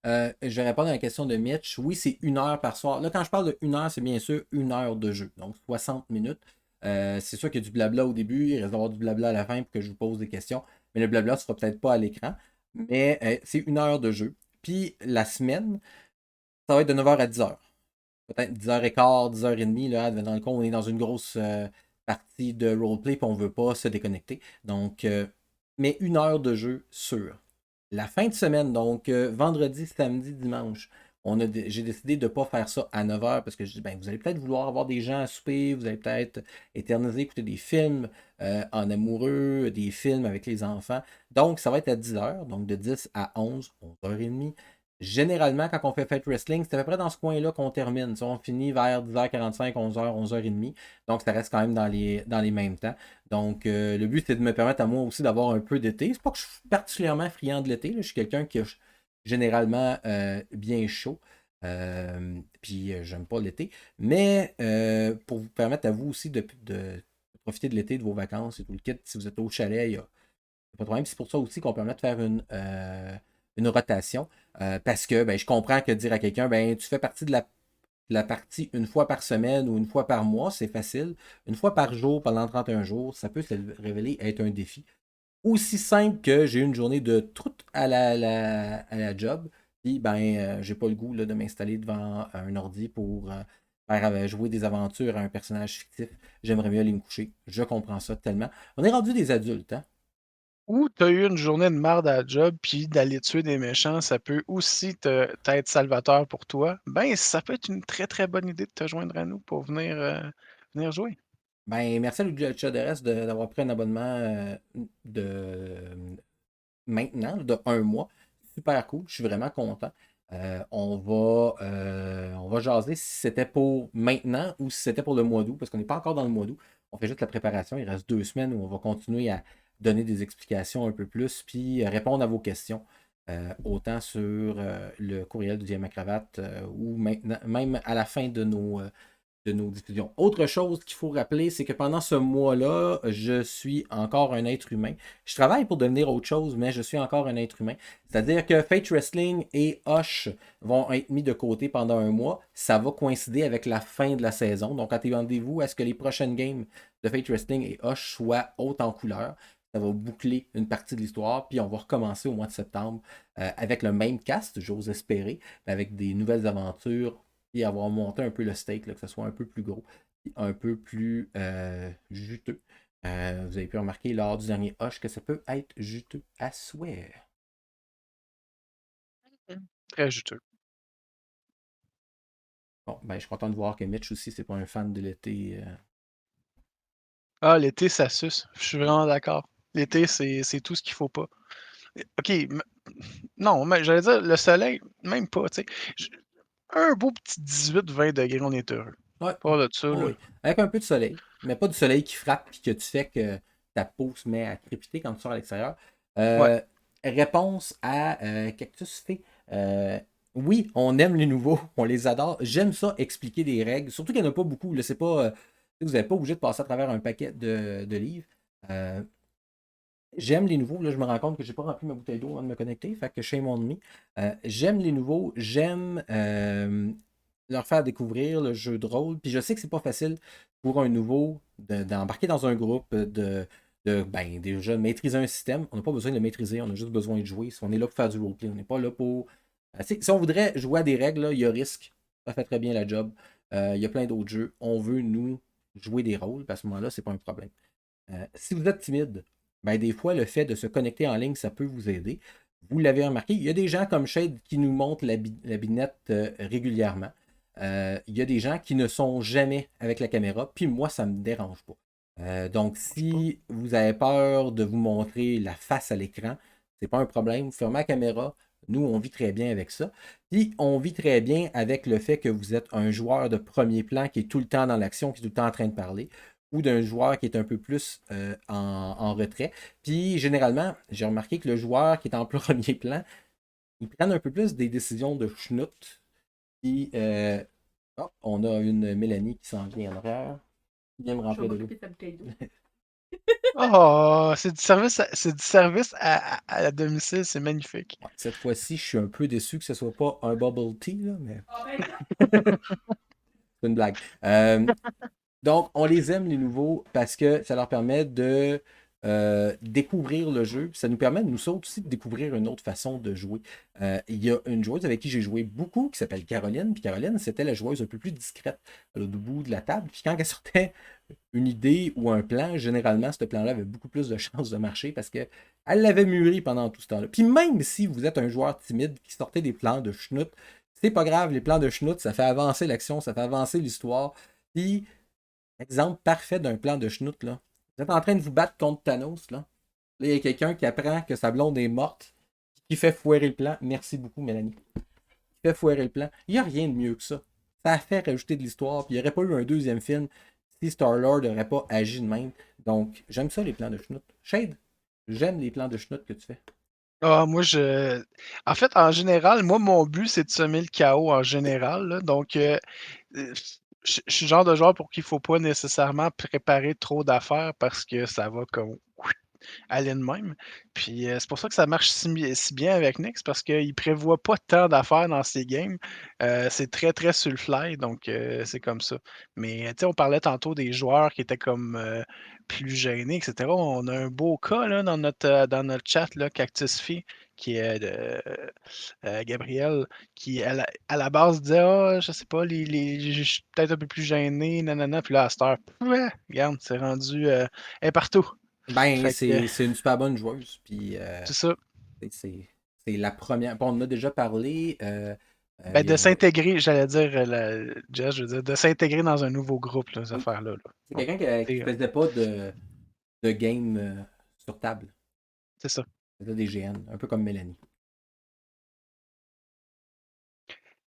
là. Je vais répondre à la question de Mitch. Oui, c'est 1 heure par soir. Là, quand je parle de 1 heure, c'est bien sûr 1 heure de jeu. Donc, 60 minutes. C'est sûr qu'il y a du blabla au début. Il risque d'avoir du blabla à la fin pour que je vous pose des questions. Mais le blabla ne sera peut-être pas à l'écran. Mais c'est 1 heure de jeu. Puis, la semaine, ça va être de 9h à 10h. Peut-être 10h15, 10h30. Là, dans le cas, on est dans une grosse partie de roleplay et on ne veut pas se déconnecter. Donc, mais 1 heure de jeu sûr. La fin de semaine, donc vendredi, samedi, dimanche, J'ai décidé de ne pas faire ça à 9h parce que je dis, ben, vous allez peut-être vouloir avoir des gens à souper, vous allez peut-être éterniser, écouter des films en amoureux, des films avec les enfants. Donc, ça va être à 10h, donc de 10 à 11, 11h30. Généralement, quand on fait Fête Wrestling, c'est à peu près dans ce coin-là qu'on termine. On finit vers 10h45, 11h, 11h30. Donc, ça reste quand même dans les mêmes temps. Donc, le but, c'est de me permettre à moi aussi d'avoir un peu d'été. C'est pas que je suis particulièrement friand de l'été. Je suis quelqu'un qui a généralement bien chaud. Puis, j'aime pas l'été. Mais pour vous permettre à vous aussi de profiter de l'été, de vos vacances et tout le kit, si vous êtes au chalet, il n'y a pas de problème. C'est pour ça aussi qu'on permet de faire une rotation. Parce que ben, je comprends que dire à quelqu'un, ben, tu fais partie de la partie une fois par semaine ou une fois par mois, c'est facile. Une fois par jour pendant 31 jours, ça peut se révéler être un défi. Aussi simple que j'ai eu une journée de troute à la job, puis ben, j'ai pas le goût là, de m'installer devant un ordi pour jouer des aventures à un personnage fictif. J'aimerais mieux aller me coucher. Je comprends ça tellement. On est rendu des adultes, hein? Ou tu as eu une journée de marde à la job, puis d'aller tuer des méchants, ça peut aussi t'être salvateur pour toi. Ben, ça peut être une très très bonne idée de te joindre à nous pour venir jouer. Ben, merci à Lucha Chavez d'avoir pris un abonnement de maintenant, de un mois. Super cool, je suis vraiment content. On va jaser si c'était pour maintenant ou si c'était pour le mois d'août, parce qu'on n'est pas encore dans le mois d'août. On fait juste la préparation. Il reste 2 semaines où on va continuer à donner des explications un peu plus, puis répondre à vos questions. Autant sur le courriel du Diamant Cravate ou maintenant, même à la fin de nos diffusions. Autre chose qu'il faut rappeler, c'est que pendant ce mois-là, je suis encore un être humain. Je travaille pour devenir autre chose, mais je suis encore un être humain. C'est-à-dire que Fate Wrestling et Hush vont être mis de côté pendant un mois. Ça va coïncider avec la fin de la saison. Donc, attendez-vous à ce que les prochaines games de Fate Wrestling et Hush soient hautes en couleur. Ça va boucler une partie de l'histoire, puis on va recommencer au mois de septembre avec le même cast, j'ose espérer, avec des nouvelles aventures et avoir monté un peu le steak, là, que ce soit un peu plus gros, un peu plus juteux. Vous avez pu remarquer lors du dernier Hush que ça peut être juteux à souhait. Très juteux. Bon, ben, je suis content de voir que Mitch aussi, c'est pas un fan de l'été. Ah, l'été, ça suce. Je suis vraiment d'accord. L'été, c'est tout ce qu'il faut pas. OK, non, mais j'allais dire, le soleil, même pas, tu sais. Un beau petit 18-20 degrés, on est heureux. Ouais, Pas de ça, oh là. oui. Avec un peu de soleil, mais pas du soleil qui frappe et que tu fais que ta peau se met à crépiter quand tu sors à l'extérieur. Ouais. Euh, Réponse à Cactus fait. Oui, on aime les nouveaux, on les adore. J'aime ça, expliquer des règles. Surtout qu'il n'y en a pas beaucoup. Là, c'est pas, vous n'êtes pas obligé de passer à travers un paquet de livres. Euh, J'aime les nouveaux. Là, je me rends compte que j'ai pas rempli ma bouteille d'eau avant de me connecter. Fait que shame on me. J'aime les nouveaux. J'aime leur faire découvrir le jeu de rôle. Puis je sais que c'est pas facile pour un nouveau d'embarquer dans un groupe, ben, déjà maîtriser un système. On n'a pas besoin de le maîtriser, on a juste besoin de jouer. Si on est là pour faire du roleplay, on n'est pas là pour. Si on voudrait jouer à des règles, là, il y a risque. Ça fait très bien la job. Il y a plein d'autres jeux. On veut, nous, jouer des rôles. Puis à ce moment-là, c'est pas un problème. Si vous êtes timide, ben des fois, le fait de se connecter en ligne, ça peut vous aider. Vous l'avez remarqué, il y a des gens comme Shade qui nous montrent la binette régulièrement. Il y a des gens qui ne sont jamais avec la caméra, puis moi, ça ne me dérange pas. Donc, si vous avez peur de vous montrer la face à l'écran, c'est pas un problème. Vous fermez la caméra. Nous, on vit très bien avec ça. Puis, on vit très bien avec le fait que vous êtes un joueur de premier plan qui est tout le temps dans l'action, qui est tout le temps en train de parler, ou d'un joueur qui est un peu plus en retrait. Puis, généralement, j'ai remarqué que le joueur qui est en premier plan, il prend un peu plus des décisions de schnout. Puis, oh, on a une Mélanie qui s'en vient en arrière. Qui vient me remplir de l'eau. Oh, c'est du service à la domicile, c'est magnifique. Ouais, cette fois-ci, je suis un peu déçu que ce soit pas un bubble tea, là, mais c'est une blague. Donc, on les aime, les nouveaux, parce que ça leur permet de découvrir le jeu. Ça nous permet, nous autres aussi, de découvrir une autre façon de jouer. Il y a une joueuse avec qui j'ai joué beaucoup, qui s'appelle Caroline. Puis Caroline, c'était la joueuse un peu plus discrète, à l'autre bout de la table. Puis quand elle sortait une idée ou un plan, généralement, ce plan-là avait beaucoup plus de chances de marcher parce qu'elle l'avait mûri pendant tout ce temps-là. Puis même si vous êtes un joueur timide qui sortait des plans de schnout, C'est pas grave, les plans de schnout, ça fait avancer l'action, ça fait avancer l'histoire. Puis, exemple parfait d'un plan de schnout, là. Vous êtes en train de vous battre contre Thanos, là. Là, il y a quelqu'un qui apprend que sa blonde est morte, qui fait foirer le plan. Merci beaucoup, Mélanie. Qui fait foirer le plan. Il n'y a rien de mieux que ça. Ça a fait rajouter de l'histoire, puis il n'y aurait pas eu un deuxième film si Star-Lord n'aurait pas agi de même. Donc, j'aime ça, les plans de schnout. Shade, j'aime les plans de schnout que tu fais. Ah, en fait, en général, moi, mon but, c'est de semer le chaos en général, là. Donc, je suis le genre de joueur pour qui il faut pas nécessairement préparer trop d'affaires parce que ça va comme aller de même. Puis c'est pour ça que ça marche si bien avec Nyx parce qu'il prévoit pas tant d'affaires dans ses games. C'est très, très sur le fly, donc c'est comme ça. Mais tu sais, on parlait tantôt des joueurs qui étaient comme plus gênés, etc. On a un beau cas là, dans notre chat, là, Cactus Fee, qui est de Gabriel, qui à la base disait ah, je sais pas, je suis peut-être un peu plus gêné, nanana. Puis là, à cette heure, ouais, regarde, c'est rendu elle est partout. Ben, Fait que c'est une super bonne joueuse. Puis, c'est ça. c'est c'est la première. Bon, on en a déjà parlé. Ben, Il y de a- s'intégrer, j'allais dire, Jess, je veux dire, de s'intégrer dans un nouveau groupe, là, ces Oui, affaires-là. Là. c'est Donc, quelqu'un qui c'est faisait pas de game sur table. c'est ça. Il faisait des GN, un peu comme Mélanie.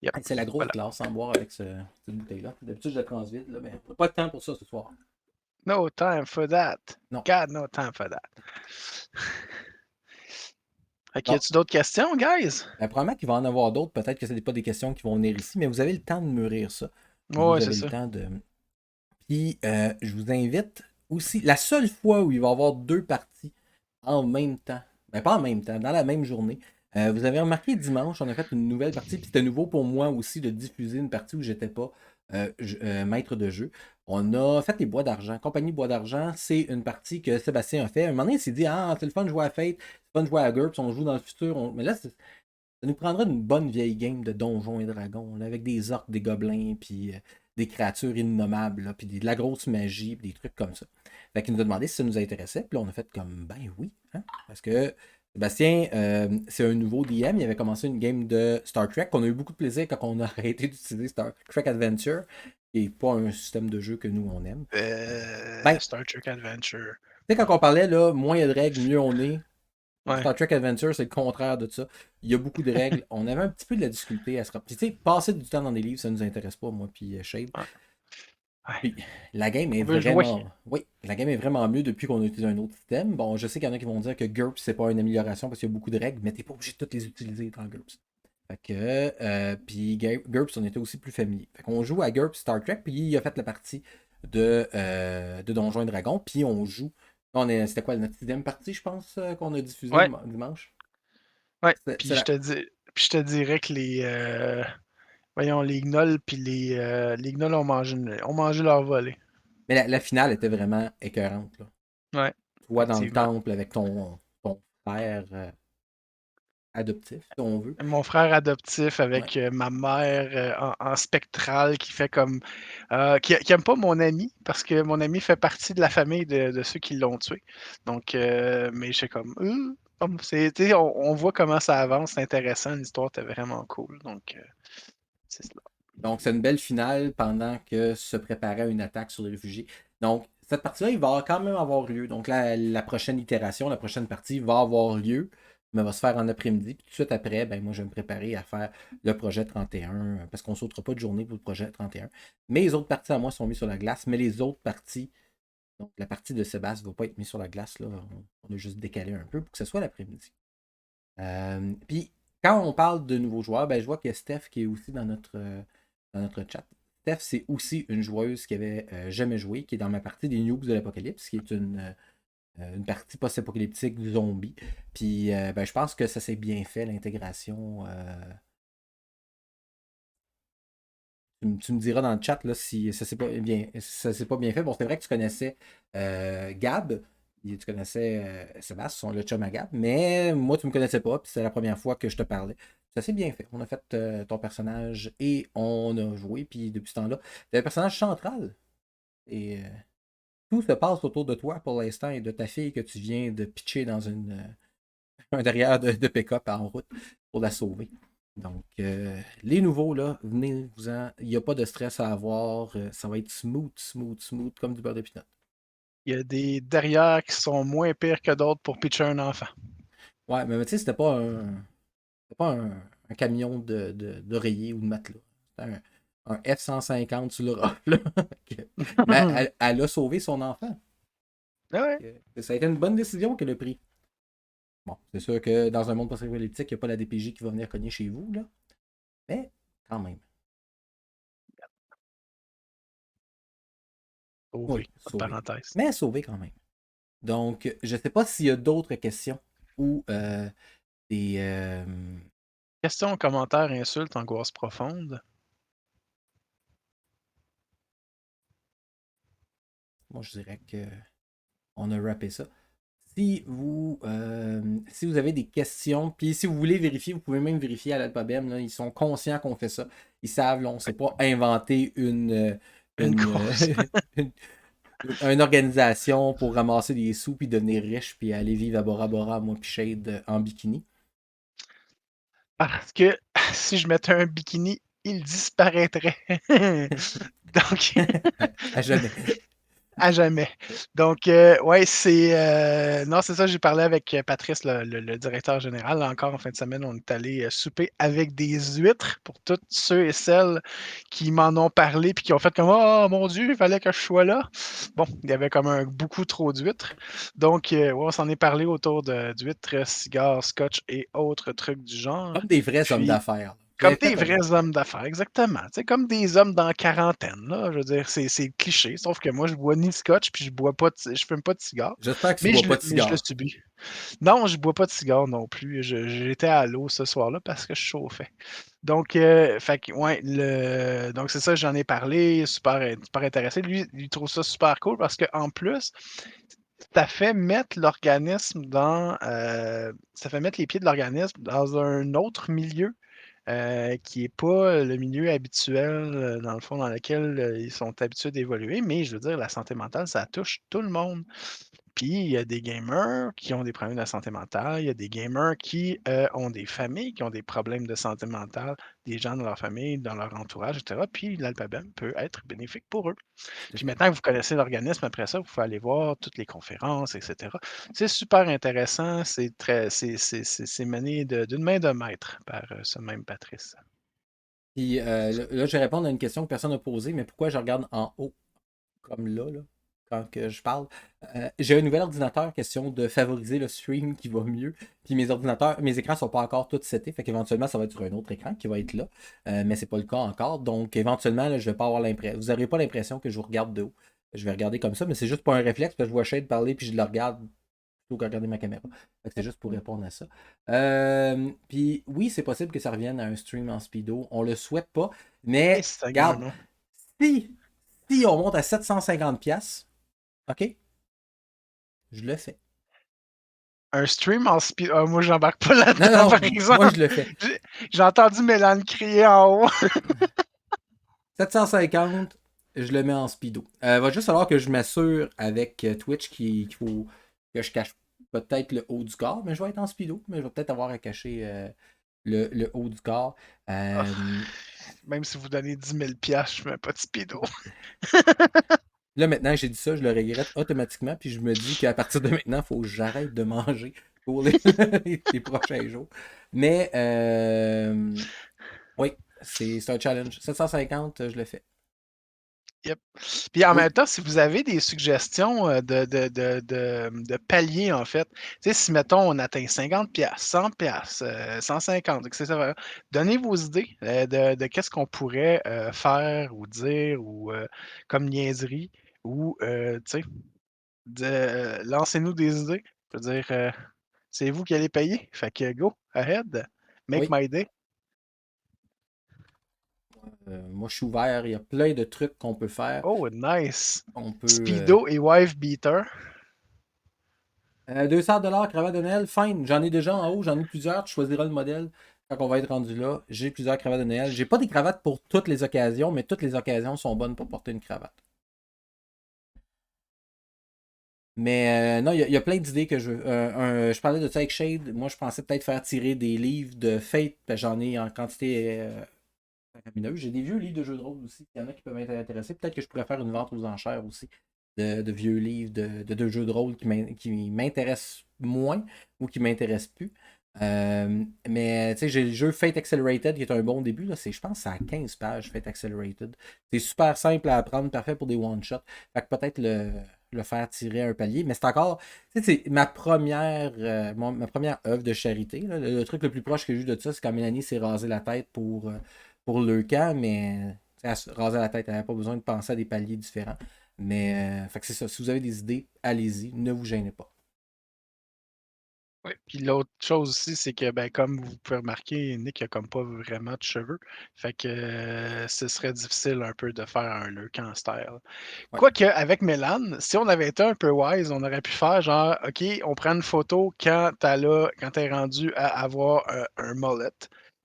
Yep. Hey, c'est la grosse Voilà. classe en boire avec cette bouteille-là. D'habitude, je la transvide, là, mais on n'a pas de temps pour ça ce soir. No time for that. Non. God, no time for that. Fait que, y Bon, a-tu d'autres questions, guys? ben, probablement qu'il va en avoir d'autres. Peut-être que ce n'est pas des questions qui vont venir ici, mais vous avez le temps de mûrir ça. Ouais, Vous c'est avez le ça. temps de. Puis, je vous invite aussi. La seule fois où il va y avoir deux parties en même temps, ben pas en même temps, dans la même journée. Vous avez remarqué dimanche, on a fait une nouvelle partie, puis c'était nouveau pour moi aussi de diffuser une partie où j'étais pas maître de jeu. On a fait les bois d'argent. Compagnie Bois d'argent, c'est une partie que Sébastien a fait. Un moment donné, il s'est dit ah, c'est le fun de jouer à Fate, c'est le fun de jouer à GURPS, on joue dans le futur. Mais là, ça nous prendrait une bonne vieille game de Donjons et Dragons, là, avec des orques, des gobelins, puis des créatures innommables, là, puis de la grosse magie, puis des trucs comme ça. Fait qu'il nous a demandé si ça nous intéressait, puis là, on a fait comme, ben oui, hein, parce que Sébastien, c'est un nouveau DM, il avait commencé une game de Star Trek, qu'on a eu beaucoup de plaisir quand on a arrêté d'utiliser Star Trek Adventure, qui n'est pas un système de jeu que nous, on aime. Ben, tu Star Trek Adventure. sais, quand on parlait, là, moins il y a de règles, mieux on est. Ouais. Star Trek Adventure, c'est le contraire de ça. Il y a beaucoup de règles. On avait un petit peu de la difficulté à se rappeler. Tu sais, passer du temps dans des livres, ça nous intéresse pas, moi, puis Shade. Ouais. Ouais. Puis la game est On veut jouer. vraiment. Oui, la game est vraiment mieux depuis qu'on a utilisé un autre système. Bon, je sais qu'il y en a qui vont dire que GURPS, c'est pas une amélioration parce qu'il y a beaucoup de règles, mais t'es pas obligé de toutes les utiliser dans GURPS. Fait que. Puis GURPS, on était aussi plus familier. Fait qu'on joue à GURPS Star Trek, puis il a fait la partie de Donjons et Dragons, puis on joue. C'était quoi, notre sixième partie, je pense, qu'on a diffusé Ouais. dimanche? Ouais. C'est la... Puis je te dirais que voyons, les gnolls puis les gnolls ont mangé leur volée. Mais la finale était vraiment écœurante, là. Ouais, Toi dans le effectivement. temple avec ton frère adoptif, si on veut. Mon frère adoptif Ouais. avec ma mère en spectral qui fait comme qui aime pas mon ami parce que mon ami fait partie de la famille de ceux qui l'ont tué. Donc mais j'ai comme tu sais, on voit comment ça avance, c'est intéressant, l'histoire était vraiment cool. Donc c'est cela. Donc, c'est une belle finale pendant que se préparait une attaque sur les réfugiés. Donc, cette partie-là, il va quand même avoir lieu. Donc, la prochaine itération, la prochaine partie va avoir lieu, mais va se faire en après-midi. Puis tout de suite après, ben, moi, je vais me préparer à faire le projet 31, parce qu'on ne sautera pas de journée pour le projet 31. Mais les autres parties à moi sont mises sur la glace, mais les autres parties, donc la partie de Sébastien ne va pas être mise sur la glace. Là. On a juste décalé un peu pour que ce soit l'après-midi. Puis, quand on parle de nouveaux joueurs, ben, je vois qu'il y a Steph qui est aussi dans notre chat. Steph, c'est aussi une joueuse qui avait jamais joué, qui est dans ma partie des Noobs de l'Apocalypse, qui est une partie post-apocalyptique du zombie. Puis ben, je pense que ça s'est bien fait, l'intégration. Tu me diras dans le chat là, si ça s'est pas bien fait. Bon, c'est vrai que tu connaissais Gab, et tu connaissais Sébastien, le chum à Gab, mais moi, tu me connaissais pas, puis c'est la première fois que je te parlais. Ça s'est bien fait. On a fait ton personnage et on a joué, puis depuis ce temps-là, tu es un personnage central. Et tout se passe autour de toi pour l'instant et de ta fille que tu viens de pitcher dans un derrière de pick-up en route pour la sauver. Donc, les nouveaux, là, venez-vous-en. Il n'y a pas de stress à avoir. Ça va être smooth, smooth, smooth, comme du beurre de pinot. Il y a des derrière qui sont moins pires que d'autres pour pitcher un enfant. Ouais, mais tu sais, c'était pas un camion d'oreiller ou de matelas. C'était un F-150 sur le rock, là. Mais elle a sauvé son enfant. Ah ouais. Ça a été une bonne décision qu'elle a prise. Bon, c'est sûr que dans un monde post-apocalyptique, il n'y a pas la DPJ qui va venir cogner chez vous, là. Mais, quand même. Oui, Sauvé, entre sauvé. parenthèses. Mais sauvé quand même. Donc, je ne sais pas s'il y a d'autres questions ou des. Questions, commentaires, insultes, angoisses profondes. Moi, je dirais que on a rappé ça. Si vous avez des questions, puis si vous voulez vérifier, vous pouvez même vérifier à l'Alphabem. Là, ils sont conscients qu'on fait ça. Ils savent, là, on ne s'est pas inventé Une une, course. une, une organisation pour ramasser des sous, puis devenir riche, puis aller vivre à Bora Bora, moi, puis Shade en bikini. Parce que si je mettais un bikini, il disparaîtrait. Donc, À jamais. à jamais. Donc, ouais, c'est. Non, c'est ça, j'ai parlé avec Patrice, le directeur général. Là, encore en fin de semaine, on est allé souper avec des huîtres pour tous ceux et celles qui m'en ont parlé puis qui ont fait comme oh mon Dieu, il fallait que je sois là. Bon, il y avait comme beaucoup trop d'huîtres. Donc, ouais, on s'en est parlé autour d'huîtres, cigares, scotch et autres trucs du genre. Comme des vrais hommes Puis, d'affaires. Vous comme avez des fait un. vrais hommes d'affaires, exactement. Tu sais, comme des hommes dans quarantaine, là. Je veux dire, c'est cliché, sauf que moi, je bois ni de scotch, puis je bois pas je fume pas de cigare, J'espère que tu bois pas de mais je le cigare. subis. Non, je bois pas de cigare non plus. J'étais à l'eau ce soir-là parce que je chauffais. Donc, fait que, ouais, donc c'est ça, j'en ai parlé, super intéressé. Lui, il trouve ça super cool parce qu'en plus, ça fait mettre l'organisme ça fait mettre les pieds de l'organisme dans un autre milieu qui n'est pas le milieu habituel, dans le fond, dans lequel ils sont habitués d'évoluer. Mais je veux dire, la santé mentale, ça touche tout le monde. Puis il y a des gamers qui ont des problèmes de santé mentale, il y a des gamers qui ont des familles qui ont des problèmes de santé mentale, des gens dans leur famille, dans leur entourage, etc. Puis l'Alphabem peut être bénéfique pour eux. Tout à Puis fait. maintenant que vous connaissez l'organisme, après ça, vous pouvez aller voir toutes les conférences, etc. C'est super intéressant, c'est mené d'une main de maître par ce même Patrice. Puis là, je vais répondre à une question que personne n'a posée, mais pourquoi je regarde en haut, comme là, quand que je parle? J'ai un nouvel ordinateur, question de favoriser le stream qui va mieux. Puis mes écrans sont pas encore tous setés, fait qu'éventuellement, ça va être sur un autre écran qui va être là. Mais c'est pas le cas encore. Donc, éventuellement, là, je vais pas avoir l'impression. Vous n'aurez pas l'impression que je vous regarde de haut. Je vais regarder comme ça, mais c'est juste pas un réflexe, parce que je vois Shade parler, puis je le regarde plutôt que regarder ma caméra. Fait que c'est juste pour répondre à ça. Puis oui, c'est possible que ça revienne à un stream en speedo. On le souhaite pas. Et Mais Seigneur, regarde, non. si, si on monte à 750$, OK, je le fais. Un stream en speed. Ah, moi, j'embarque pas Non, là-dedans, par non, moi exemple. je le fais. J'ai entendu Mélane crier en haut. 750, je le mets en speedo. Va juste falloir que je m'assure avec Twitch qu'il faut que je cache peut-être le haut du corps, mais je vais être en speedo, mais je vais peut-être avoir à cacher le haut du corps. Ah, Euh, même si vous donnez 10 000 piastres, je mets pas de speedo. Là, maintenant, j'ai dit ça, je le regrette automatiquement, puis je me dis qu'à partir de maintenant, il faut que j'arrête de manger pour les prochains jours. Mais, oui, c'est un challenge. 750, je le fais. Yep. Puis en Oui, même temps, si vous avez des suggestions de paliers, en fait, tu sais, si mettons on atteint 50 piastres, 100 piastres, 150, etc., donnez vos idées de qu'est-ce qu'on pourrait faire ou dire ou comme niaiserie ou, tu sais, lancez-nous des idées. Je veux dire, c'est vous qui allez payer. Fait que go, ahead, make oui. my day. Moi, je suis ouvert. Il y a plein de trucs qu'on peut faire. Oh, nice. On peut. Speedo et wife beater. 200$, cravate de Noël, fine. J'en ai déjà en haut, j'en ai plusieurs. Tu choisiras le modèle quand on va être rendu là. J'ai plusieurs cravates de Noël. J'ai pas des cravates pour toutes les occasions, mais toutes les occasions sont bonnes pour porter une cravate. Mais non, il y a plein d'idées que je veux. Je parlais de ça avec Shade. Moi, je pensais peut-être faire tirer des livres de Fate. Parce que j'en ai en quantité faramineuse. J'ai des vieux livres de jeux de rôle aussi. Il y en a qui peuvent m'intéresser. Peut-être que je pourrais faire une vente aux enchères aussi de vieux livres de jeux de rôle qui m'intéressent moins ou qui m'intéressent plus. Mais tu sais, j'ai le jeu Fate Accelerated qui est un bon début. Là. Je pense que c'est à 15 pages, Fate Accelerated. C'est super simple à apprendre, parfait pour des one-shots. Fait que peut-être le faire tirer un palier. Mais c'est encore. Tu sais, c'est ma première œuvre de charité. Là. Le truc le plus proche que j'ai eu de ça, c'est quand Mélanie s'est rasé la tête pour le camp, mais elle se rasait la tête, elle n'avait pas besoin de penser à des paliers différents. Mais fait que c'est ça. Si vous avez des idées, allez-y, ne vous gênez pas. Oui, puis l'autre chose aussi, c'est que, ben, comme vous pouvez remarquer, Nick a comme pas vraiment de cheveux. Fait que ce serait difficile un peu de faire un Lurk en style. Ouais. Quoique, avec Mélane, si on avait été un peu wise, on aurait pu faire genre, OK, on prend une photo quand t'es rendu à avoir un mullet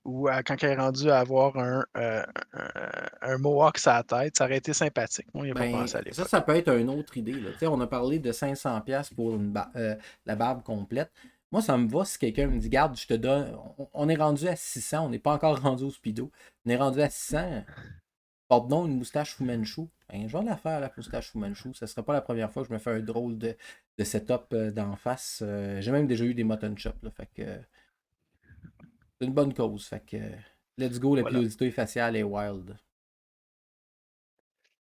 ou quand elle est rendue à avoir un mohawk sur la tête. Ça aurait été sympathique. Moi, il n'y a pas Ben, pensé à ça l'époque. peut être une autre idée. Là. Tu sais, on a parlé de 500$ pour la barbe complète. Moi, ça me va si quelqu'un me dit, garde, je te donne. On est rendu à 600, on n'est pas encore rendu au speedo. On est rendu à 600. Porte donc une moustache Fu Manchu. Ben, je vais la faire, la moustache Fu Manchu. Ce ne sera pas la première fois que je me fais un drôle de setup d'en face. J'ai même déjà eu des mutton chops. Là, fait que c'est une bonne cause. Fait que let's go, la Voilà. pilosité faciale est wild.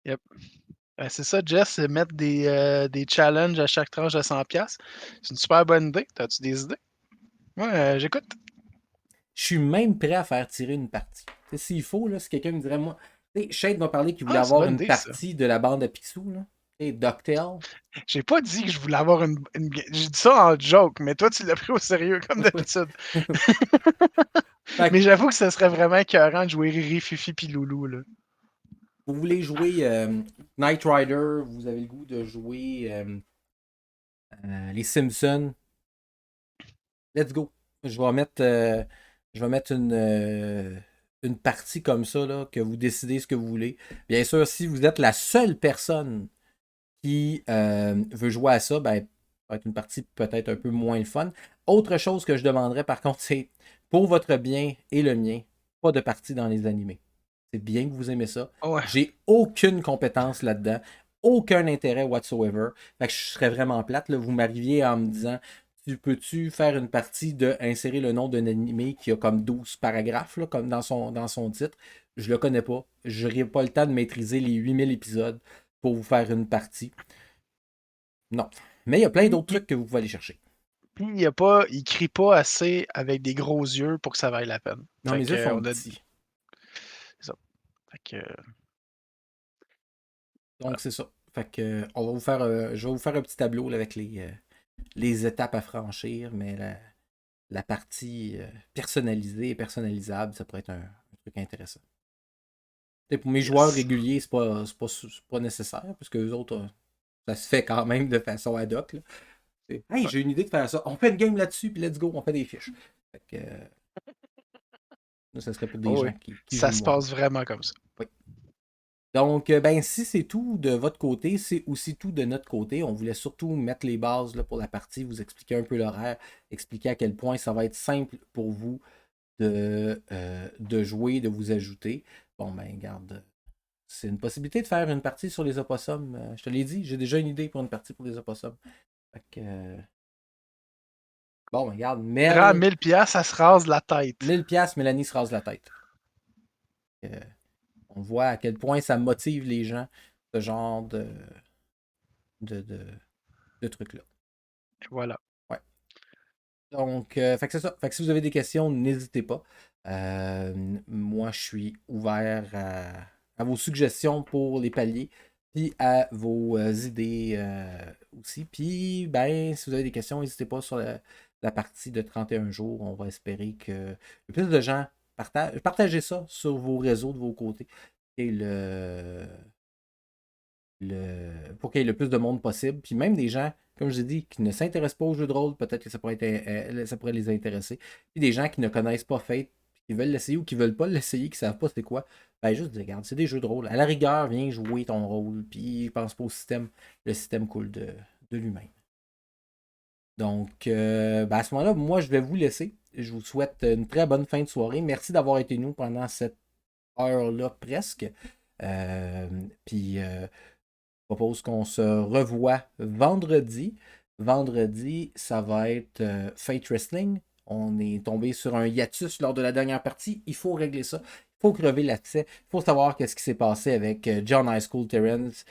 Yep. Ben, c'est ça, Jess, c'est mettre des challenges à chaque tranche de 100$. C'est une super bonne idée. T'as-tu des idées? Ouais, j'écoute. Je suis même prêt à faire tirer une partie. Tu sais, s'il faut, là, si quelqu'un me dirait, moi, tu sais, Shade m'a parlé qu'il voulait Ah, c'est une avoir bonne une idée, ça. partie de la bande à Picsou, là. Tu sais, DuckTale. J'ai pas dit que je voulais avoir J'ai dit ça en joke, mais toi, tu l'as pris au sérieux, comme d'habitude. Fait que, Mais j'avoue que ce serait vraiment écœurant de jouer Riri, Fifi puis Loulou, là. vous voulez jouer Knight Rider, vous avez le goût de jouer les Simpsons. Let's go. Je vais mettre une partie comme ça, là, que vous décidez ce que vous voulez. Bien sûr, si vous êtes la seule personne qui veut jouer à ça, ben, ça va être une partie peut-être un peu moins le fun. Autre chose que je demanderais par contre, c'est pour votre bien et le mien, pas de partie dans les animés. C'est bien que vous aimez ça. Ouais. J'ai aucune compétence là-dedans, aucun intérêt whatsoever. Fait que je serais vraiment plate. Là. Vous m'arriviez en me disant tu peux-tu faire une partie de insérer le nom d'un animé qui a comme 12 paragraphes, là, comme dans son titre. Je le connais pas. Je n'aurai pas le temps de maîtriser les 8000 épisodes pour vous faire une partie. Non. Mais il y a plein d'autres trucs que vous pouvez aller chercher. Puis il crie pas assez avec des gros yeux pour que ça vaille la peine. Non, Fait mes yeux que, sont on a petits. c'est ça. Fait que, voilà. Donc, c'est ça. Fait que, on va vous faire, je vais vous faire un petit tableau là, avec les étapes à franchir, mais la partie personnalisée et personnalisable, ça pourrait être un truc intéressant. Et pour mes joueurs Yes. réguliers, c'est pas nécessaire, parce que les autres, ça se fait quand même de façon ad hoc. Là. Hey, Ouais. j'ai une idée de faire ça. On fait une game là-dessus, puis let's go, on fait des fiches. Fait que, ça serait pour des Oh oui. gens qui Ça jouent se moins. passe vraiment comme ça. Oui. Donc, ben, si c'est tout de votre côté, c'est aussi tout de notre côté. On voulait surtout mettre les bases là, pour la partie, vous expliquer un peu l'horaire, expliquer à quel point ça va être simple pour vous de jouer, de vous ajouter. Bon, ben, garde, c'est une possibilité de faire une partie sur les opossums. Je te l'ai dit, j'ai déjà une idée pour une partie pour les opossums. Fait que, bon, ben, regarde, Prends Mel, 1000$, ça se rase la tête. 1000$, Mélanie se rase la tête. On voit à quel point ça motive les gens, ce genre de, de, de trucs-là. Voilà. Ouais. Donc, fait que c'est ça. Fait que si vous avez des questions, n'hésitez pas. Moi, je suis ouvert à vos suggestions pour les paliers, puis à vos idées aussi. Puis, ben, si vous avez des questions, n'hésitez pas sur la partie de 31 jours. On va espérer que le plus de gens partagez ça sur vos réseaux de vos côtés. Et pour qu'il y ait le plus de monde possible. Puis même des gens, comme je l'ai dit, qui ne s'intéressent pas aux jeux de rôle, peut-être que ça pourrait les intéresser. Puis des gens qui ne connaissent pas Fate, qui veulent l'essayer ou qui veulent pas l'essayer, qui savent pas c'est quoi, ben juste regarde, c'est des jeux de rôle. À la rigueur, viens jouer ton rôle, puis pense pas au système. Le système coule de de lui-même. Donc, à ce moment-là, moi, je vais vous laisser. Je vous souhaite une très bonne fin de soirée. Merci d'avoir été nous pendant cette heure-là presque. Puis, je propose qu'on se revoie vendredi. Vendredi, ça va être Fate Wrestling. On est tombé sur un hiatus lors de la dernière partie. Il faut régler ça. Il faut crever l'abcès. Il faut savoir qu'est-ce qui s'est passé avec John High School Terrence,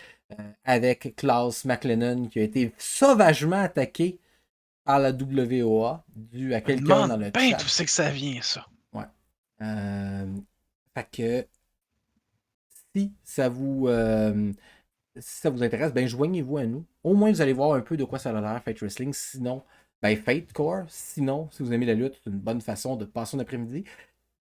avec Klaus McLennan qui a été sauvagement attaqué par la WOA dû à Je me quelqu'un demande dans le bien chat. d'où c'est que ça vient, ça. Ouais. Fait que si ça vous intéresse, ben joignez-vous à nous. Au moins, vous allez voir un peu de quoi ça a l'air, Fate Wrestling. Sinon, ben Fate Core. Sinon, si vous aimez la lutte, c'est une bonne façon de passer un après-midi,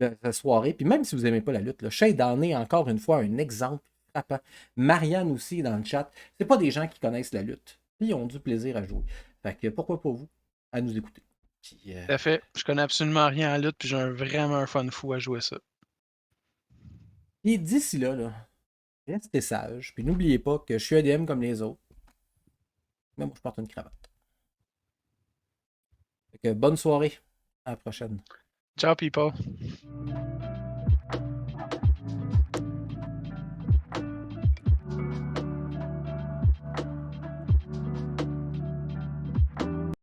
la soirée. Puis même si vous n'aimez pas la lutte, le Shade en est encore une fois un exemple frappant. Marianne aussi dans le chat. C'est pas des gens qui connaissent la lutte. Puis ils ont du plaisir à jouer. Fait que pourquoi pas vous à nous écouter. Puis, Tout à fait. Je connais absolument rien en lutte, puis j'ai vraiment un fun fou à jouer ça. puis d'ici là, restez sage. Puis n'oubliez pas que je suis EDM comme les autres. Mais moi, je porte une cravate. Fait que bonne soirée. À la prochaine. Ciao, people.